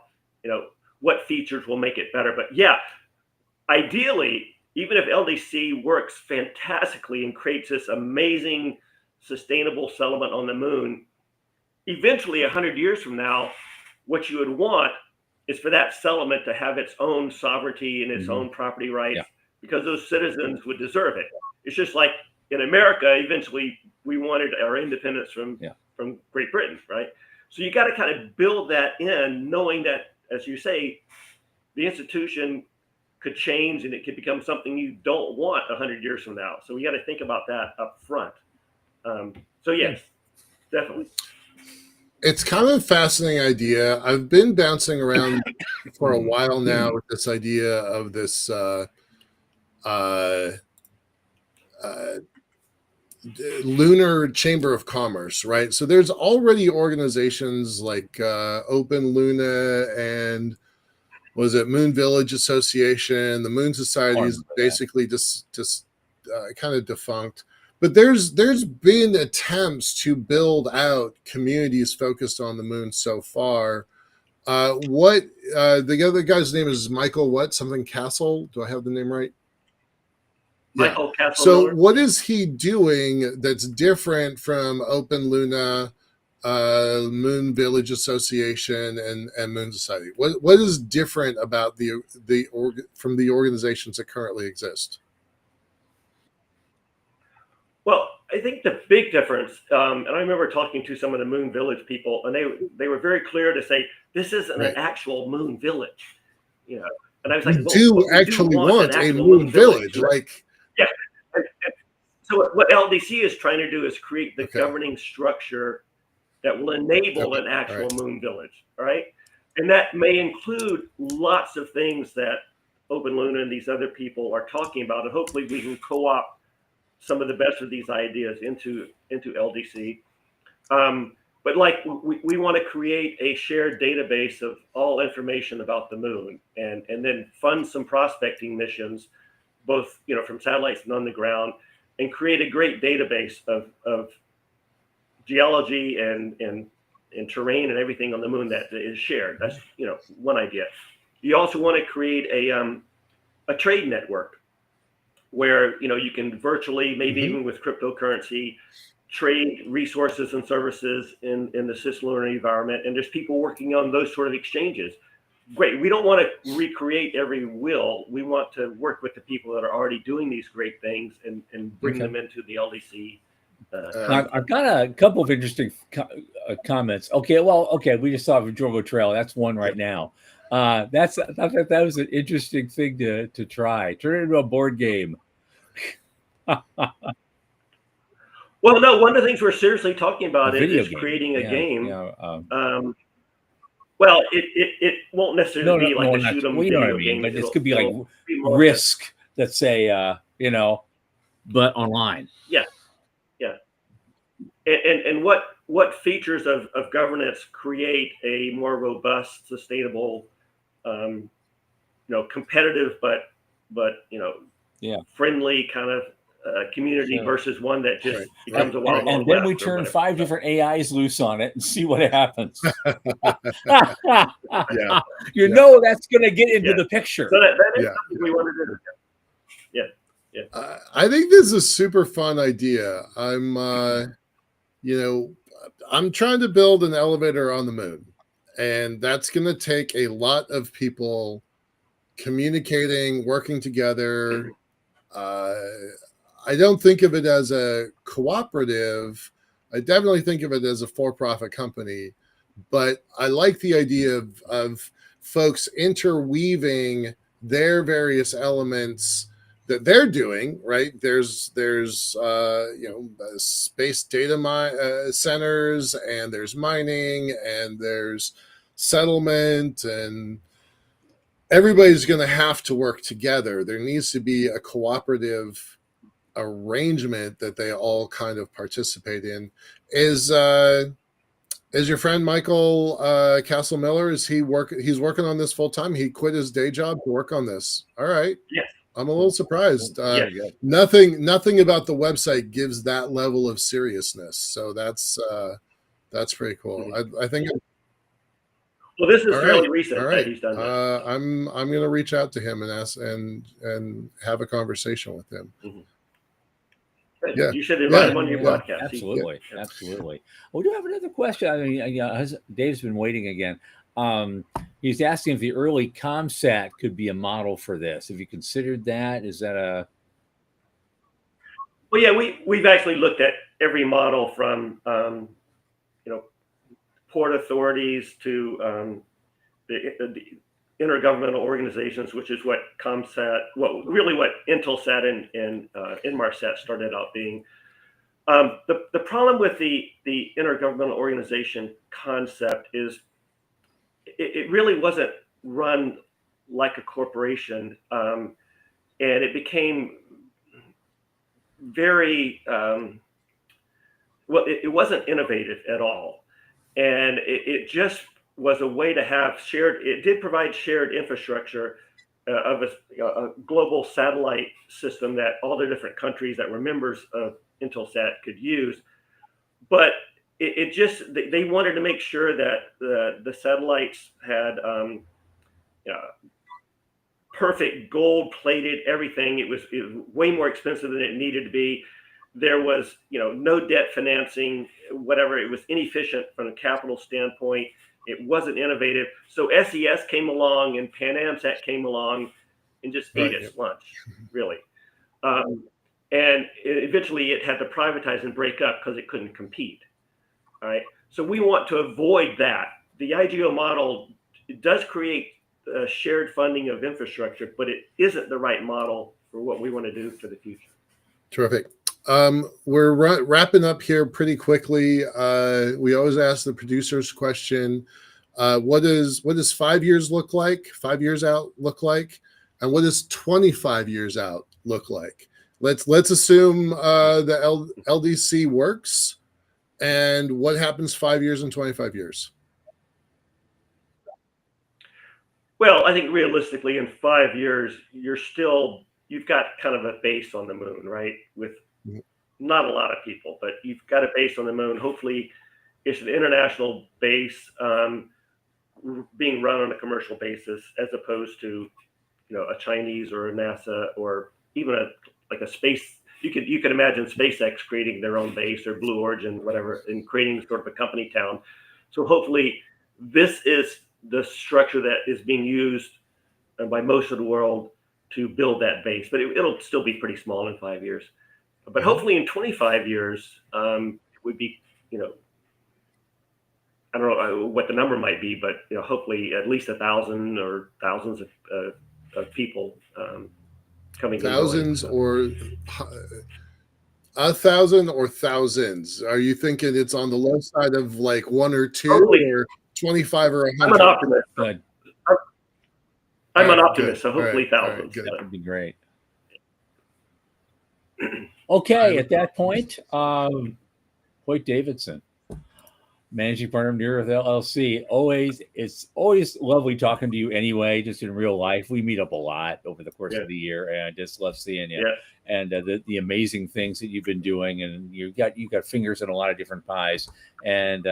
what features will make it better. But ideally, even if LDC works fantastically and creates this amazing sustainable settlement on the moon, eventually 100 years from now, what you would want is for that settlement to have its own sovereignty and its own property rights, because those citizens would deserve it. It's just like in America, eventually we wanted our independence from Great Britain, right? So you got to kind of build that in, knowing that, as you say, the institution could change and it could become something you don't want 100 years from now. So we got to think about that up front. So yes, definitely. It's kind of a fascinating idea. I've been bouncing around for a while now with this idea of this lunar chamber of commerce, right? So there's already organizations like Open Luna and was it Moon Village Association? The Moon Society is basically just kind of defunct. But there's been attempts to build out communities focused on the moon so far. The other guy's name is Michael something Castle? Do I have the name right? Michael Castle So Miller. what is he doing that's different from Open Luna, Moon Village Association, and Moon Society? What is different about from the organizations that currently exist? Well, I think the big difference, and I remember talking to some of the Moon Village people, and they were very clear to say this isn't an actual Moon Village, you know. And I was like, we do actually want a Moon Village, like. Yeah. So what LDC is trying to do is create the governing structure that will enable an actual Moon Village, right? And that may include lots of things that Open Luna and these other people are talking about, and hopefully we can co-opt some of the best of these ideas into LDC. But like we want to create a shared database of all information about the moon, and then fund some prospecting missions, both from satellites and on the ground, and create a great database of geology and terrain and everything on the moon that is shared. That's one idea. You also want to create a trade network where you can virtually, maybe even with cryptocurrency, trade resources and services in the CisLunar environment. And there's people working on those sort of exchanges. Great. We don't want to recreate every wheel. We want to work with the people that are already doing these great things and bring them into the LDC. I've got a couple of interesting comments. Okay, we just saw Vidrogo Trail. That's one right now. I thought that was an interesting thing to try. Turn it into a board game. Well, no, one of the things we're seriously talking about is creating a game. Well, it won't necessarily be like a shoot 'em video game, but this could be like Risk, let's say, but online. Yeah. And what features of governance create a more robust, sustainable, competitive but friendly kind of community versus one that just becomes a wild and then we turn 5 different AIs loose on it and see what happens. That's going to get into the picture. So that is something we want to do. Yeah. I think this is a super fun idea. I'm trying to build an elevator on the moon, and that's going to take a lot of people communicating, working together. I don't think of it as a cooperative. I definitely think of it as a for-profit company, but I like the idea of folks interweaving their various elements that they're doing, right? There's space data centers, and there's mining, and there's settlement, and everybody's going to have to work together. There needs to be a cooperative arrangement that they all kind of participate in. Is your friend Michael Castle Miller? He's working on this full time? He quit his day job to work on this. All right. Yes. I'm a little surprised. Nothing about the website gives that level of seriousness. So that's pretty cool. I think. Well, this is fairly recent that he's done that. I'm going to reach out to him and ask and have a conversation with him. Yeah, you should invite him on your podcast. Absolutely. We do have another question. I mean, Dave's been waiting again. He's asking if the early ComSat could be a model for this. Have you considered that? Is that a? Well, yeah, we've actually looked at every model from port authorities to the intergovernmental organizations, which is what ComSat, what Intelsat and Inmarsat started out being. The problem with the intergovernmental organization concept is it really wasn't run like a corporation, and it became very it wasn't innovative at all, and it just was a way to have shared. It did provide shared infrastructure of a global satellite system that all the different countries that were members of Intelsat could use, but it just they wanted to make sure that the satellites had perfect gold-plated everything. It was way more expensive than it needed to be. There was, no debt financing, whatever. It was inefficient from a capital standpoint. It wasn't innovative. So SES came along and Pan Amsat came along and just ate its lunch, really. And eventually it had to privatize and break up because it couldn't compete. All right. So we want to avoid that. The IGO model, it does create shared funding of infrastructure, but it isn't the right model for what we want to do for the future. Terrific. We're wrapping up here pretty quickly. We always ask the producers question. What does 5 years look like? 5 years out look like? And what does 25 years out look like? Let's assume the LDC works. And what happens 5 years and 25 years? Well, I think realistically in 5 years, you've got kind of a base on the moon, right? With not a lot of people, but you've got a base on the moon. Hopefully it's an international base being run on a commercial basis, as opposed to, a Chinese or a NASA or even a space. You could imagine SpaceX creating their own base, or Blue Origin, whatever, and creating sort of a company town. So hopefully this is the structure that is being used by most of the world to build that base, but it'll still be pretty small in 5 years. But hopefully in 25 years, it would be, I don't know what the number might be, but hopefully at least 1,000 or thousands of people coming. Thousands or 1,000 or thousands? Are you thinking it's on the low side of like 1 or 2, or 25 or 100? I'm an optimist. Good. I'm an optimist, so hopefully thousands. That would be great. Okay, at that point, Hoyt Davidson, managing partner of Near Earth LLC. It's always lovely talking to you anyway, just in real life. We meet up a lot over the course of the year, and I just love seeing you and the amazing things that you've been doing. And you've got fingers in a lot of different pies, and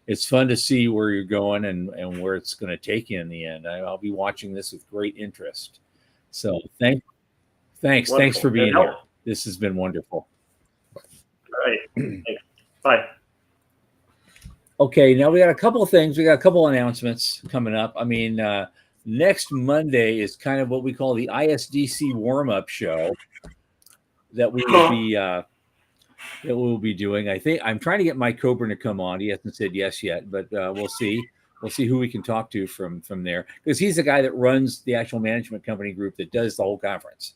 it's fun to see where you're going and where it's going to take you in the end. I'll be watching this with great interest. So thanks for being here. This has been wonderful. All right. Thanks. Bye. Okay, now we got a couple of things. We got a couple of announcements coming up. I mean, next Monday is kind of what we call the ISDC warm-up show that we will be doing. I think I'm trying to get Mike Coburn to come on. He hasn't said yes yet, but we'll see. We'll see who we can talk to from there, because he's the guy that runs the actual management company group that does the whole conference.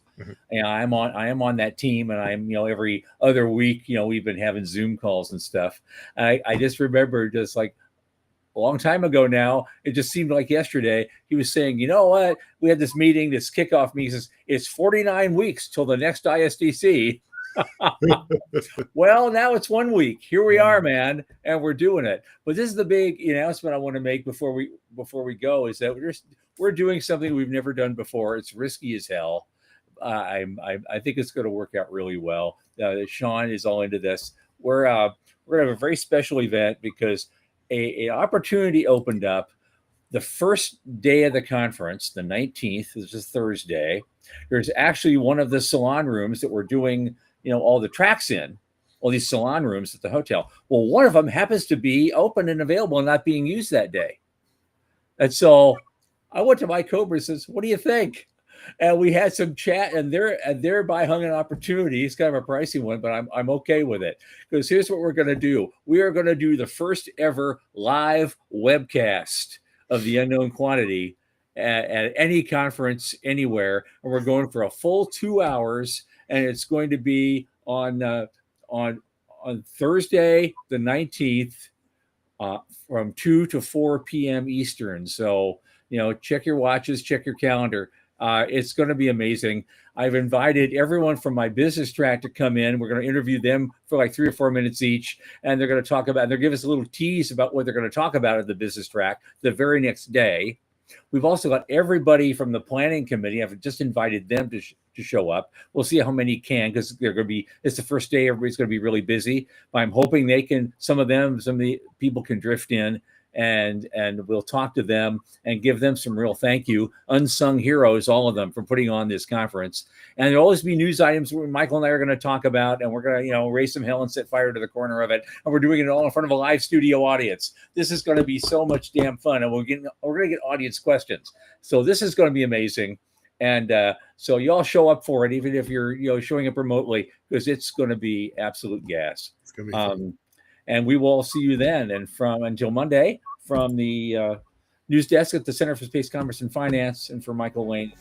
And I am on that team, and I'm every other week we've been having Zoom calls and stuff. I just remember, just like a long time ago now, it just seemed like yesterday, he was saying, you know what, we had this meeting, this kickoff meeting. He says it's 49 weeks till the next ISDC. Well, now it's 1 week. Here we are, man, and we're doing it. But this is the big announcement I want to make before we go, is that we're doing something we've never done before. It's risky as hell. I think it's going to work out really well. Sean is all into this. We're going to have a very special event, because an opportunity opened up the first day of the conference, the 19th. This is Thursday. There's actually one of the salon rooms that we're doing all the tracks in, all these salon rooms at the hotel. Well, one of them happens to be open and available and not being used that day. And so I went to Mike Coburn and says, what do you think? And we had some chat, and thereby hung an opportunity. It's kind of a pricey one, but I'm okay with it, because here's what we're going to do. We are going to do the first ever live webcast of the Unknown Quantity at any conference anywhere, and we're going for a full 2 hours, and it's going to be on Thursday the 19th from 2 to 4 p.m. Eastern. So check your watches, check your calendar. It's going to be amazing. I've invited everyone from my business track to come in. We're going to interview them for like 3 or 4 minutes each, and they're going to talk about, they'll give us a little tease about what they're going to talk about at the business track the very next day. We've also got everybody from the planning committee. I've just invited them to show up. We'll see how many can, because they're going to be, it's the first day. Everybody's going to be really busy, but I'm hoping some of the people can drift in and we'll talk to them and give them some real thank you. Unsung heroes, all of them, for putting on this conference. And there'll always be news items where Michael and I are going to talk about, and we're going to, raise some hell and set fire to the corner of it. And we're doing it all in front of a live studio audience. This is going to be so much damn fun, and we're going to get audience questions. So this is going to be amazing. And so y'all show up for it, even if you're showing up remotely, because it's going to be absolute gas. It's going to be fun. And we will see you then. And until Monday, from the news desk at the Center for Space Commerce and Finance, and for Michael Lane,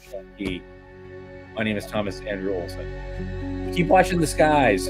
my name is Thomas Andrew Olson. Keep watching the skies.